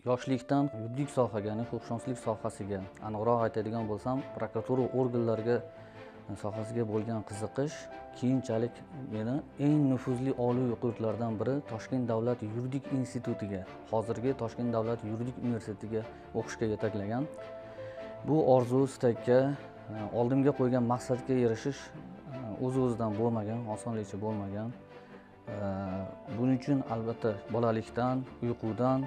yoshlikdan yuridik sohaga, ya'ni huquqshunoslik sohasiga, aniqroq aytadigan bo'lsam, prokuratura organlariga sohasiga bo'lgan qiziqish keyinchalik meni eng nufuzli oliy o'quv yurtlaridan biri Toshkent davlat yuridik institutiga, hozirgi Toshkent davlat yuridik universitetiga o'qishga yetaklagan. Bu orzu, istakka, oldimga qo'ygan maqsadga erishish o'z-o'zidan bo'lmagan, osonlikcha bo'lmagan. Buning uchun albatta bolalikdan, uyqudan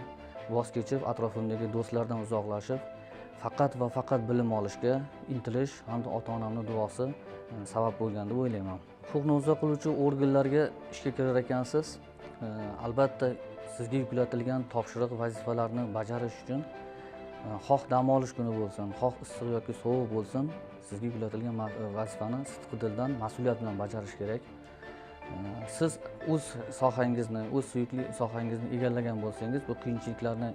voz kechib, atrofimdagi do'stlardan uzoqlashib, faqat va faqat bilim olishga intilish hamda ota-onamning duosi sabab bo'lgan deb o'ylayman. Huquqni ijro qiluvchi organlarga ishga kirar ekansiz, albatta sizga yuklatilgan topshiriq, vazifalarni bajarish uchun xoh dam olish kuni bo'lsin, xoh issiq yoki sovuq bo'lsin, sizga yuklatilgan vazifani sidqi dildan, mas'uliyat bilan bajarish kerak. Siz o'z sohangizni, o'z suyukli sohangizni egallagan bo'lsangiz, bu qiyinchiliklarni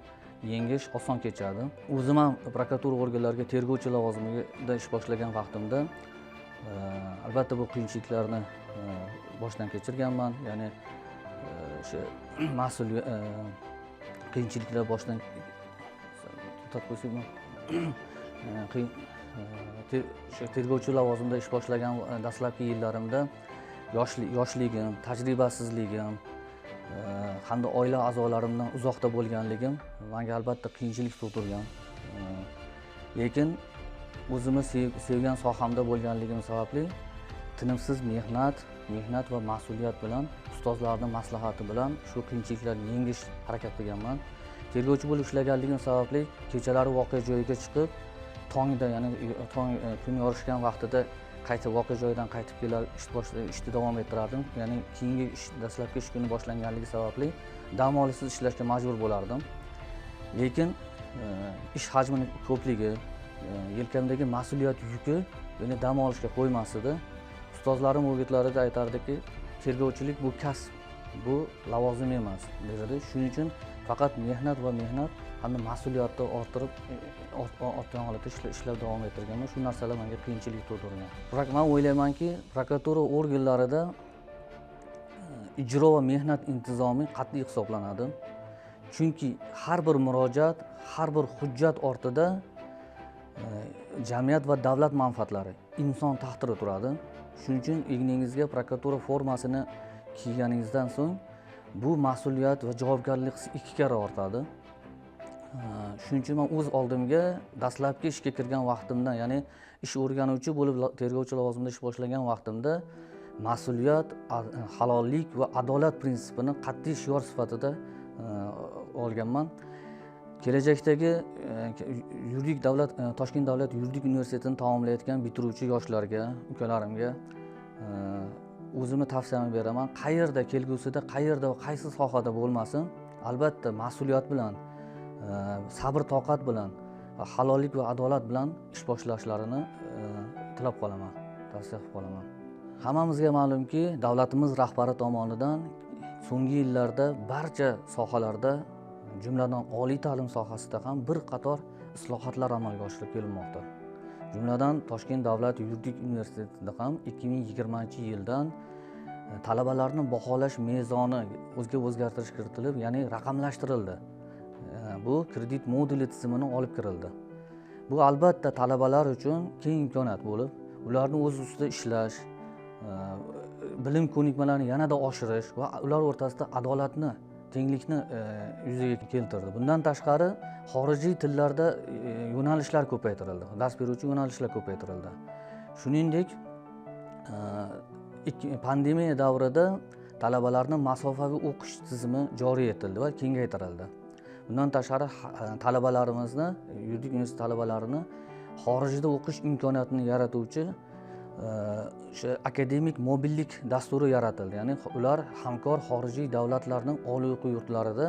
yengish oson kechadi. O'zim ham prokuratura organlariga tergovchi lavozimida ish boshlagan vaqtimda albatta bu qiyinchiliklarni boshdan kechirganman. Ya'ni o'sha mas'uliyat qiyinchiliklar boshdan to'xtatib qo'ysakmi? Tergovchi lavozimida ish boshlagan dastlabki yillarimda yoshligim, tajribasizligim hamda oila a'zolarimdan uzoqda bo'lganligim menga albatta qiyinchilik tug'dirgan. Lekin o'zimni sevgan sohamda bo'lganligim sababli tinimsiz mehnat va mas'uliyat bilan, ustozlarning maslahati bilan shu qiyinchiliklarni yengish harakat qilganman. Tergovchi bo'lib ishlaganligim sababli kechalari voqea joyiga chiqib, tongda, ya'ni kun yorishgan vaqtida qaytib voqea joyidan qaytib kelar, ishni davom ettirardim. Ya'ni keyingi dastlabki ish kuni boshlanganligi sababli dam olishsiz ishlashga majbur bo'lardim. Lekin ish hajmining ko'pligi, yelkamdagi mas'uliyat yuki meni dam olishga qo'ymas edi. Ustozlarim o'gitlarida aytardiki, tergovchilik bu kasb, bu lavozim emas dedi. Shuning uchun faqat mehnat hamda mas'uliyatni orttirib, ortdan olib ishlab davom ettirganman. Shu narsalar menga qiyinchilik tug'dirgan. Biroq men o'ylaymanki, prokuratura organlarida ijro va mehnat intizomi qat'iy hisoblanadi. Chunki har bir murojaat, har bir hujjat ortida jamiyat va davlat manfaatlari, inson taqdiri turadi. Shuning uchun egningizga prokuratura formasini kiyganingizdan so'ng bu mas'uliyat va javobgarlik ikki karra ortadi. Shuning uchun men o'z oldimga dastlabki ishga kirgan vaqtimda, ya'ni ish o'rganuvchi bo'lib tergovchi lavozimida ish boshlagan vaqtimda mas'uliyat, halollik va adolat prinsipini qat'iy shior sifatida olganman. Kelajakdagi Toshkent davlat yuridik universitetini tamomlayotgan bitiruvchi yoshlarga, ukalarimga o'zimni tavsiyamni beraman. Qayerda kelgusida, qayerda va qaysi sohada bo'lmasin, albatta mas'uliyat bilan, sabr toqat bilan, halollik va adolat bilan ish boshlashlarini tilab qolaman, tavsiya qilib qolaman. Hammamizga ma'lumki, davlatimiz rahbari tomonidan so'nggi yillarda barcha sohalarda, jumladan oliy ta'lim sohasida ham bir qator islohotlar amalga oshirib kelinmoqda. Jumladan Toshkent davlat yuridik universitetida ham 2020-yildan talabalarni baholash mezoni o'zgartirish kiritilib, ya'ni raqamlashtirildi. Bu kredit moduli tizimini olib kirildi. Bu albatta talabalar uchun keng imkoniyat bo'lib, ularni o'z ustida ishlash, bilim ko'nikmalarini yanada oshirish va ular o'rtasida adolatni, tenglikni yuzaga keltirdi. Bundan tashqari xorijiy tillarda yo'nalishlar ko'paytirildi, dars beruvchi yo'nalishlar ko'paytirildi. Shuningdek, pandemiya davrida talabalarning masofaviy o'qish tizimi joriy etildi va kengaytirildi. Bundan tashqari talabalarimizni, yuridik universitet talabalarini xorijda o'qish imkoniyatini yaratuvchi o'sha akademik mobillik dasturi yaratildi. Ya'ni ular hamkor xorijiy davlatlarning oliy o'quv yurtlarida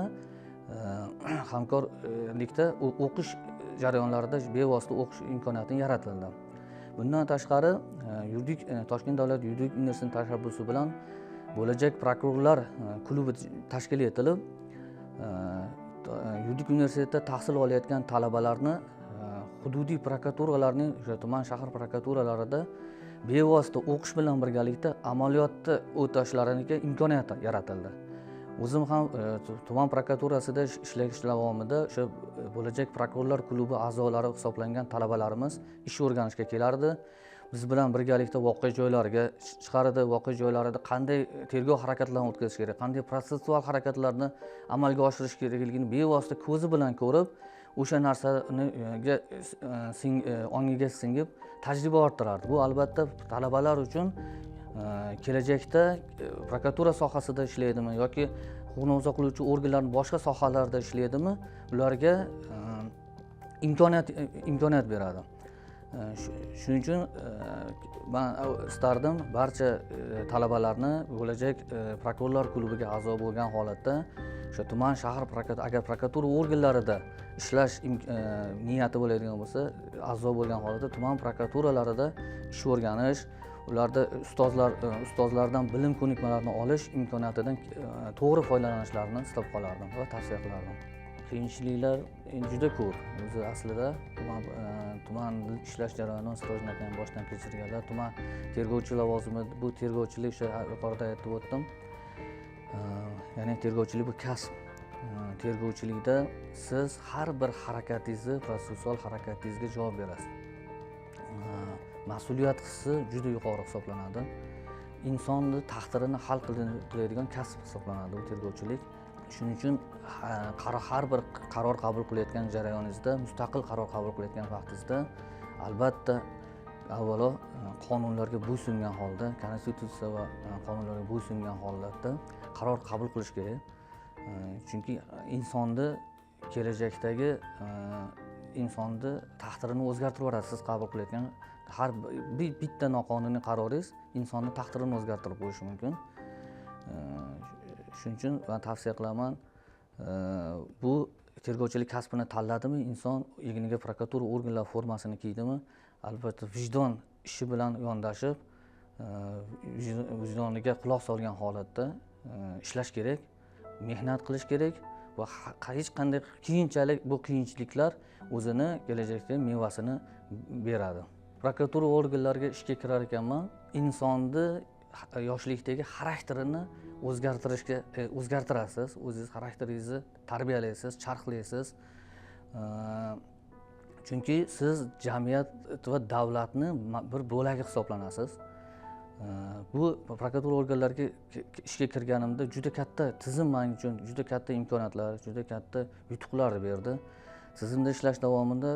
hamkorlikda o'qish jarayonlarida bevosita o'qish imkoniyati yaratildi. Bundan tashqari Toshkent davlat yuridik universiteti tashabbusi bilan bo'lajak prokurorlar klubi tashkil etilib, yuridik universitetda tahsil olayotgan talabalarni hududiy prokuraturalarning, tuman shahar prokuraturalarida bevosita o'qish bilan birgalikda amaliyotda o'tashlariga imkoniyat yaratildi. o'zim ham tuman prokuraturasida ishlash davomida o'sha bo'lajak prokurorlar klubi a'zolari hisoblangan talabalarimiz ish o'rganishga kelardi. Biz bilan birgalikda voqea joylariga chiqardi, voqea joylarida qanday tergov harakatlarini o'tkazish kerak, qanday protsessual harakatlarni amalga oshirish kerakligini bevosita ko'zi bilan ko'rib, o'sha narsaniga ongiga singib tajriba orttirardi. Bu albatta talabalar uchun kelajakda prokuratura sohasida ishlaydimi yoki huquqni himoya qiluvchi organlarning boshqa sohalarida ishlaydimi, ularga imkoniyat beradi. Shuning uchun men istardim barcha talabalarni bo'lajak prokurorlar klubiga a'zo bo'lgan holatda o'sha tuman shahar agar prokuratura organlarida ishlash niyati bo'ladigan bo'lsa, a'zo bo'lgan holatda tuman prokuraturalarida ish o'rganish, ularda ustozlardan bilim ko'nikmalarini olish imkoniyatidan to'g'ri foydalanishlarini istab qolardim va tavsiya qilardim. Qiyinchiliklar juda ko'p. O'zi aslida tuman ishlash jarayonini Sirojin akam boshdan kechirganlar. Tuman tergovchi lavozimi, bu tergovchilik o'sha yuqorida aytib o'tdim. Ya'ni tergovchilik bu kasb. Tergovchilikda siz har bir harakatingizni, protsessual harakatingizga javob berasiz. Mas'uliyat hissi juda yuqori hisoblanadi. Insonni taqdirini hal qiladigan kasb hisoblanadi bu tergovchilik. Shuning uchun har bir qaror qabul qilayotgan jarayoningizda, mustaqil qaror qabul qilayotgan vaqtingizda albatta avvalo qonunlarga bo'ysungan holda, konstitutsiya va qonunlarga bo'ysungan holatda qaror qabul qilish kerak. Chunki insonni kelajakdagi insonni taqdirini o'zgartirib yuboradi. Siz qabul qilayotgan har bitta noqonuniy qaroringiz insonni taqdirini o'zgartirib qo'yishi mumkin. Shuning uchun men tavsiya qilaman, bu tergovchilik kasbini tanladimi, inson egniga prokuratura organlar formasini kiydimi, albatta vijdon ishi bilan yondashib, vijdoniga quloq solgan holatda ishlash kerak, mehnat qilish kerak va hech qanday bu qiyinchiliklar o'zini kelajakda mevasini beradi. Prokuratura organlariga ishga kirar ekanman, insonni yoshlikdagi xarakterini o'zgartirasiz, o'zingiz xarakteringizni tarbiyalaysiz, charxlaysiz. Chunki siz jamiyat va davlatni bir bo'lagi hisoblanasiz. Bu prokuratura organlariga ishga kirganimda juda katta tizim men uchun juda katta imkoniyatlar, juda katta yutuqlar berdi. Tizimda ishlash davomida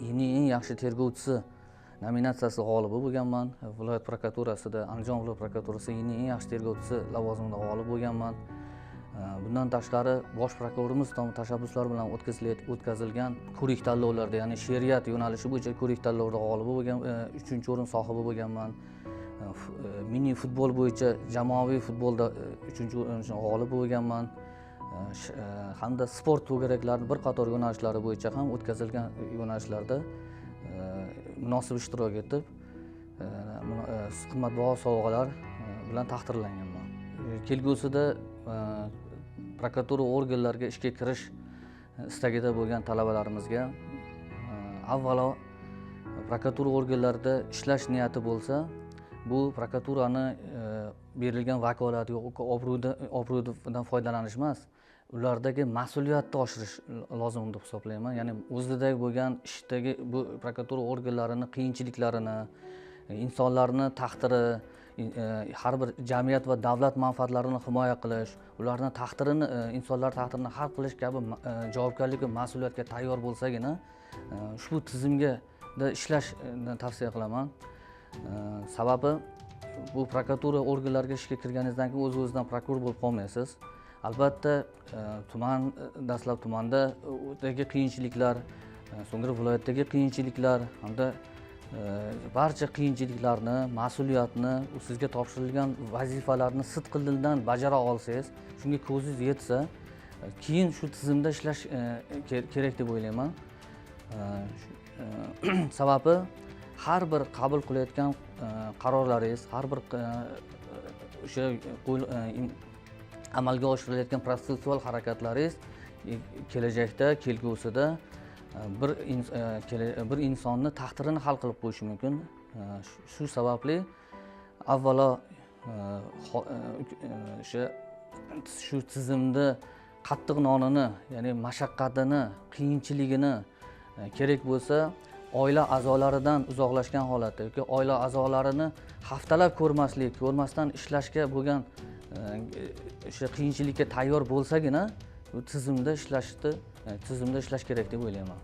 yilning eng yaxshi tergovchisi nominatsiyasi g'olibi bo'lganman. Viloyat prokuraturasida, Andijon viloyat prokuraturasida yilning eng yaxshi tergovchisi lavozimida g'olib bo'lganman. Bundan tashqari bosh prokurorimiz tashabbuslari bilan o'tkazilgan ko'rik tanlovlarda, ya'ni she'riyat yo'nalishi bo'yicha ko'rik tanlovda g'olibi bo'lgan, 3-o'rin sohibi bo'lganman. Mini futbol bo'yicha jamoaviy futbolda 3-o'rin g'olib bo'lganman. Hamda sport to'garaklarining bir qator yo'nalishlari bo'yicha ham o'tkazilgan yo'nalishlarda munosib ishtirok etib, qimmatbaho sovg'alar bilan taqdirlanganman. Kelgusida prokuratura organlariga ishga kirish istagida bo'lgan talabalarimizga avvalo prokuratura organlarida ishlash niyati bo'lsa, bu prokuraturani berilgan vakolat yoki obro'dan foydalanish emas, ulardagi mas'uliyatni oshirish lozim deb hisoblayman. Ya'ni o'zidagi bo'lgan ishdagi bu prokuratura organlarining qiyinchiliklarini, insonlarning taqdiri, har bir jamiyat va davlat manfaatlarini himoya qilish, ularning taqdirini, insonlar taqdirini hal qilish kabi javobgarlik va mas'uliyatga tayyor bo'lsagina ushbu tizimga ishlashni tavsiya qilaman. Sababi bu prokuratura organlariga ishga kirganingizdan keyin o'z-o'zidan prokuror bo'lib qolmaysiz. Albatta dastlab tumandagi qiyinchiliklar, so'ngra viloyatdagi qiyinchiliklar hamda barcha qiyinchiliklarni, mas'uliyatni, sizga topshirilgan vazifalarni sidqidildan bajara olsangiz, shunga ko'zingiz yetsa, keyin shu tizimda ishlash kerak deb o'ylayman. Sababi har bir qabul qilayotgan qarorlaringiz, har bir o'sha amalga oshirilayotgan protsessual harakatlaringiz kelajakda, kelgusida bir insonni taqdirini hal qilib qo'yishi mumkin. Shu sababli avvalo o'sha shu tizimda qattiq nonini, ya'ni mashaqqatini, qiyinchiligini kerak bo'lsa oila a'zolaridan uzoqlashgan holatda yoki oila a'zolarini haftalab ko'rmasdan ishlashga bo'lgan o'sha qiyinchilikka tayyor bo'lsagina bu tizimda ishlash kerak deb o'ylayman.